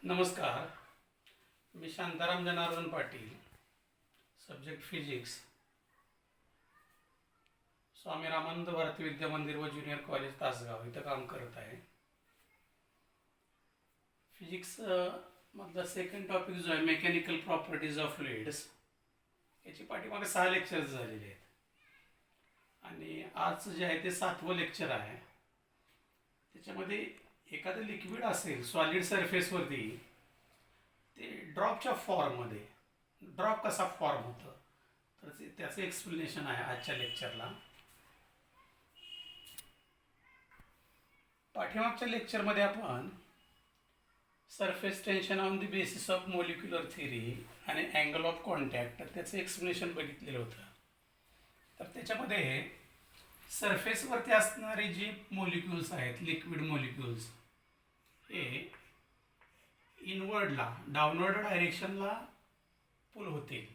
नमस्कार. मी Shantaram Janardan Patil, subject physics, Swami Ramanand Bharti विद्या मंदिर व ज्युनियर कॉलेज तासगाव इथं काम करत आहे. फिजिक्स मधला सेकंड टॉपिक जो आहे मेकॅनिकल प्रॉपर्टीज ऑफ फ्लुइड्स, याची पाठीमागे 6 लेक्चर्स झालेले आहेत आणि आज जे आहे ते 7वं लेक्चर आहे. त्याच्यामध्ये एखादं लिक्विड असेल सॉलिड सरफेसवरती, ते ड्रॉपच्या फॉर्ममध्ये ड्रॉप कसा फॉर्म होतं तर त्याचं एक्सप्लेनेशन आहे आजच्या लेक्चरला. पाठीमागच्या लेक्चरमध्ये आपण surface tension on the basis of molecular theory आणि अँगल ऑफ कॉन्टॅक्ट त्याचं एक्सप्लेनेशन बघितलेलं होतं. तर त्याच्यामध्ये सरफेसवरती असणारे जे मोलिक्युल्स आहेत, लिक्विड मोलिक्युल्स, हे इनवर्डला डाऊनवर्ड डायरेक्शनला पुल होतील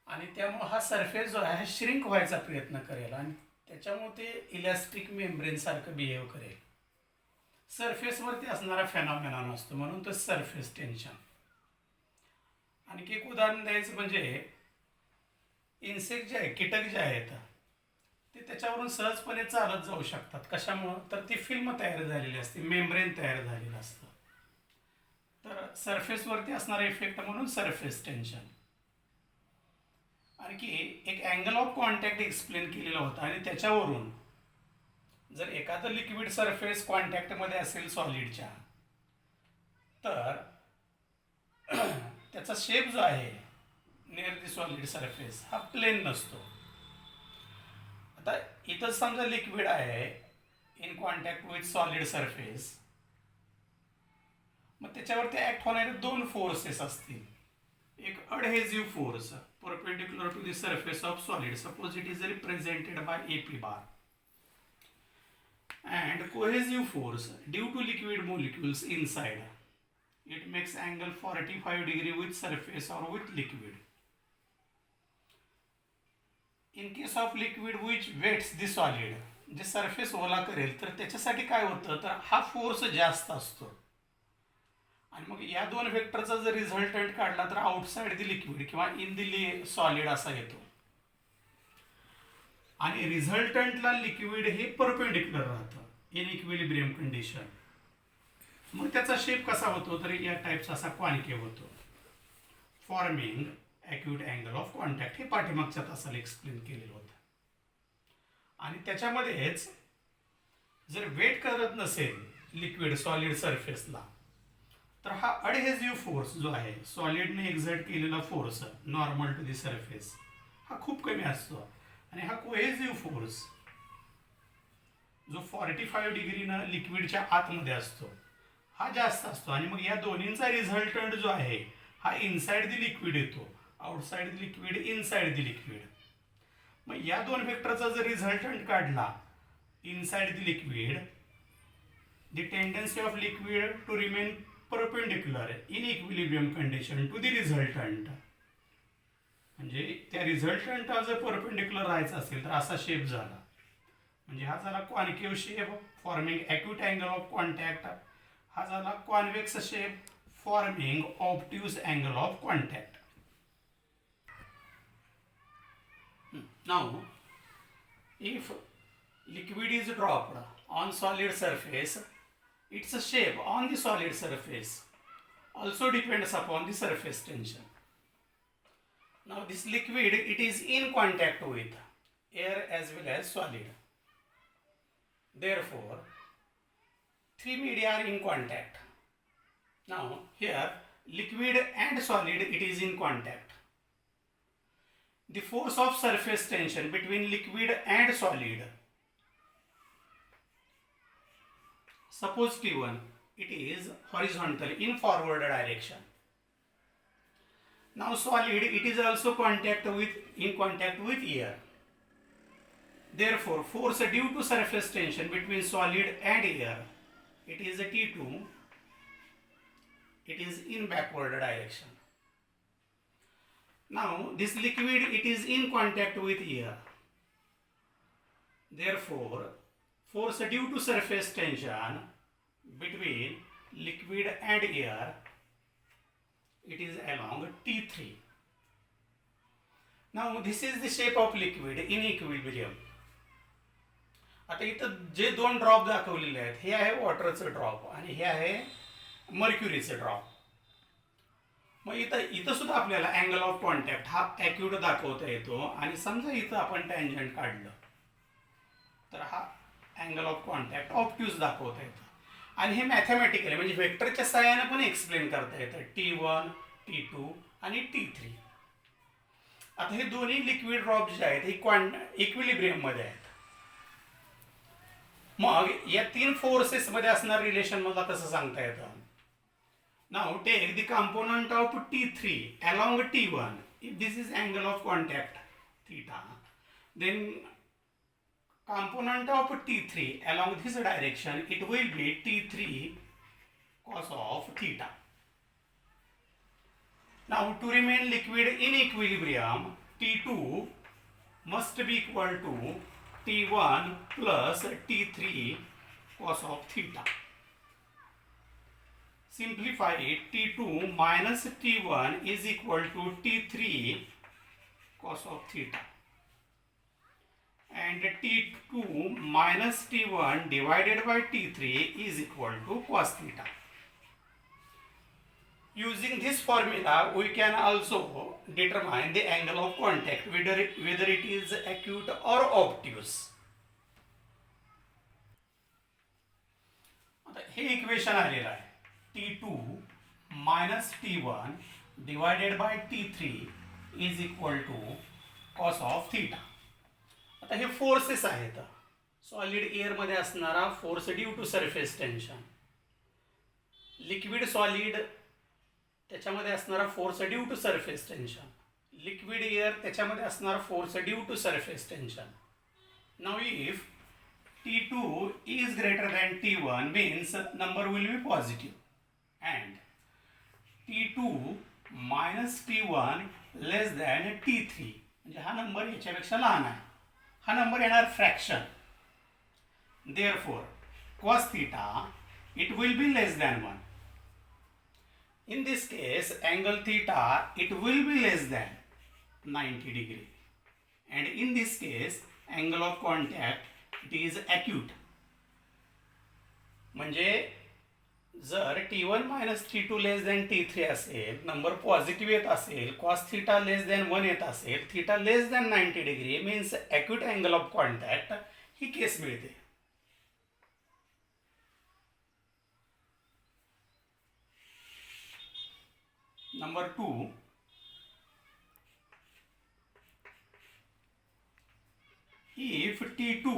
आणि त्यामुळे हा सरफेस जो आहे श्रिंक व्हायचा प्रयत्न करेल आणि त्याच्यामुळे ते इलॅस्टिक मेम्ब्रेन सारखं बिहेव करेल. सरफेसवरती असणारा फेनॉमेना नसतो, म्हणून तो सरफेस टेन्शन. आणखी एक उदाहरण द्यायचं म्हणजे इन्सेक्ट जे आहे, कीटक जे आहेत, ते त्याच्यावरून सहजपणे चालत जाऊ शकतात. कशामुळं तर ती फिल्म तयार झालेली असते, मेम्ब्रेन तयार झालेलं असतं. तर सरफेसवरती असणारा इफेक्ट म्हणून सरफेस टेन्शन. आणखी एक अँगल ऑफ कॉन्टॅक्ट एक्सप्लेन केलेला होता आणि त्याच्यावरून जर एखादं लिक्विड सरफेस कॉन्टॅक्टमध्ये असेल सॉलिडच्या, तर त्याचा शेप जो आहे नियर दी सॉलिड सरफेस हा प्लेन नसतो. आता इथं समजा लिक्विड आहे in contact with solid surface, मग त्याच्यावरती ऍक्ट होणारे 2 फोर्सेस असतील. एक adhesive force perpendicular to the surface of solid, suppose it is represented by AP bar, and cohesive force due to liquid molecules inside. It makes angle 45 degree with surface or with liquid. In case of liquid which wets the solid, जे surface ओला करेल तर त्याच्यासाठी काय होतं तर हा force जास्त असतो आणि मग या 2 वेक्टरचा जर रिझल्टंट काढला तर आउटसाइड द लिक्विड किंवा इन द सॉलिड असा येतो आणि रिझल्टंटला लिक्विड हे परपेंडिक्युलर राहतं इन इक्विलिब्रियम कंडिशन. मग त्याचा शेप कसा होतो तर या टाईपचा असा कॉन्केव्ह होतो, forming acute angle of contact. हे पाठीमागच्या तासाला एक्सप्लेन केलेलं होतं. आणि त्याच्यामध्येच जर वेट करत नसेल लिक्विड सॉलिड सरफेसला, तर हा अडहेसिव्ह फोर्स जो आहे, सॉलिडने एक्झर्ट केलेला force normal to the surface, हा खूप कमी असतो आणि हा कोहेसिव्ह फोर्स जो 45 डिग्रीनं लिक्विडच्या आतमध्ये असतो हा जास्त असतो. आणि मग या दोन्हींचा रिझल्टंट जो आहे हा इनसाइड द लिक्विड येतो, outside the liquid, inside the liquid. मग या 2 वेक्टरचा जर रिझल्टंट काढला inside the liquid, the tendency of liquid to remain perpendicular in equilibrium condition to the resultant, म्हणजे त्या रिझल्टंटला जर परपेंडिक्युलर राहायचं असेल तर असा शेप झाला, म्हणजे हा झाला concave shape forming acute angle of contact. हा झाला convex shape forming obtuse angle of contact. Now if liquid is dropped on solid surface, its shape on the solid surface also depends upon the surface tension. Now this liquid, it is in contact with air as well as solid. Therefore, 3 media are in contact. Now here liquid and solid, it is in contact. The force of surface tension between liquid and solid, suppose T1, it is horizontal in forward direction. Now solid, it is also in contact with air. Therefore, force due to surface tension between solid and air, it is a T2, it is in backward direction. Now this liquid, it is in contact with air. Therefore, force due to surface tension between liquid liquid and air, it is along T3. Now this is the shape of liquid in equilibrium. आता इथं जे दोन drop दाखवलेले आहेत हे आहे वॉटरचं drop आणि हे आहे मर्क्युरीचं ड्रॉप. मग इथं सुद्धा आपल्याला अँगल ऑफ कॉन्टॅक्ट हा ॲक्यूट दाखवता येतो आणि समजा इथं आपण टँजंट काढलं तर हा अँगल ऑफ कॉन्टॅक्ट ऑब्ट्यूज दाखवता येतो आणि हे मॅथमॅटिकली म्हणजे वेक्टरच्या सहाय्याने पण एक्सप्लेन करता येतं T1, T2 आणि T3. आता हे दोन्ही लिक्विड ड्रॉप जे आहेत हे इक्विलिब्रियममध्ये आहेत. मग या तीन फोर्सेसमध्ये असणार रिलेशन मला कसं सांगता येतं. Now take the component of T3 along T1. If this is angle of contact theta, then component of T3 along this direction, it will be T3 cos of theta. Now to remain liquid in equilibrium, T2 must be equal to T1 plus T3 cos of theta. Simplify it. T2 minus T1 is equal to T3 cos of theta. And T2 minus T1 divided by T3 is equal to cos theta. Using this formula, we can also determine the angle of contact, whether it is acute or obtuse. आता हे equation आलेलं आहे. T2 minus T1 divided by T3 is equal to cos of theta. आता हे forces आहेत. Solid एअरमध्ये असणारा force due to surface tension, liquid solid त्याच्यामध्ये असणारा force due to surface tension, liquid air त्याच्यामध्ये असणारा force due to surface tension. Now if T2 is greater than T1 means number will be positive, and T2 minus T1 less than T3 म्हणजे हा number याच्यापेक्षा लहान आहे. हा number येणार fraction. Therefore cos theta it will be less than 1. In this case angle theta it will be less than 90 degree, and in this case angle of contact it is acute. म्हणजे जर T1 minus T2 less than T3 असेल, number positive येत असेल, cos theta less than 1 येत असेल, theta less than 90 degree means acute angle of contact ही केस मिळते. Number 2, if T2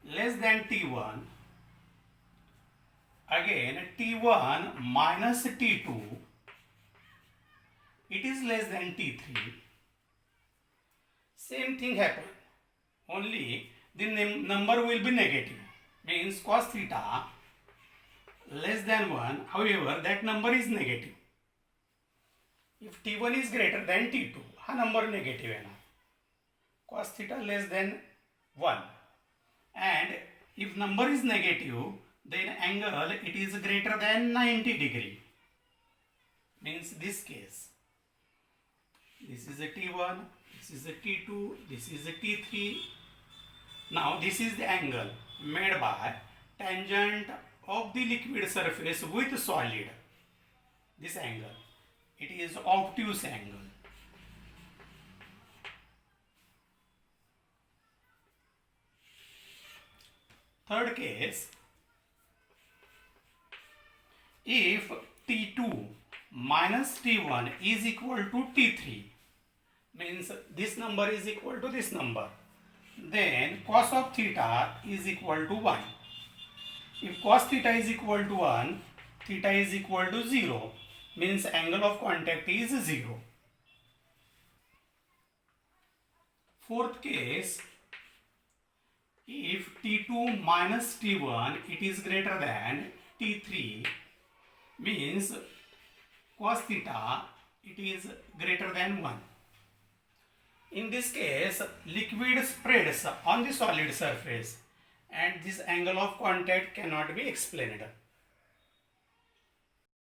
less than T1, again T1 minus T2, it is less than T3. Same thing happen, only the number will be negative, means cos theta less than 1, however that number is negative. If T1 is greater than T2, हा number negative येणार. Cos theta less than 1, and if number is negative, then angle it is greater than 90 degree. Means this case, this is a T1, this is a T2, this is a T3. Now this is the angle made by tangent of the liquid surface with solid. This angle, it is obtuse angle. Third case, if T2 minus T1 is equal to T3, means this number is equal to this number, then cos of theta is equal to 1. If cos theta is equal to 1, theta is equal to 0, means angle of contact is 0. Fourth case, if T2 minus T1 it is greater than T3, means cos theta it is greater than 1. In this case, liquid spreads on the solid surface and this angle of contact cannot be explained.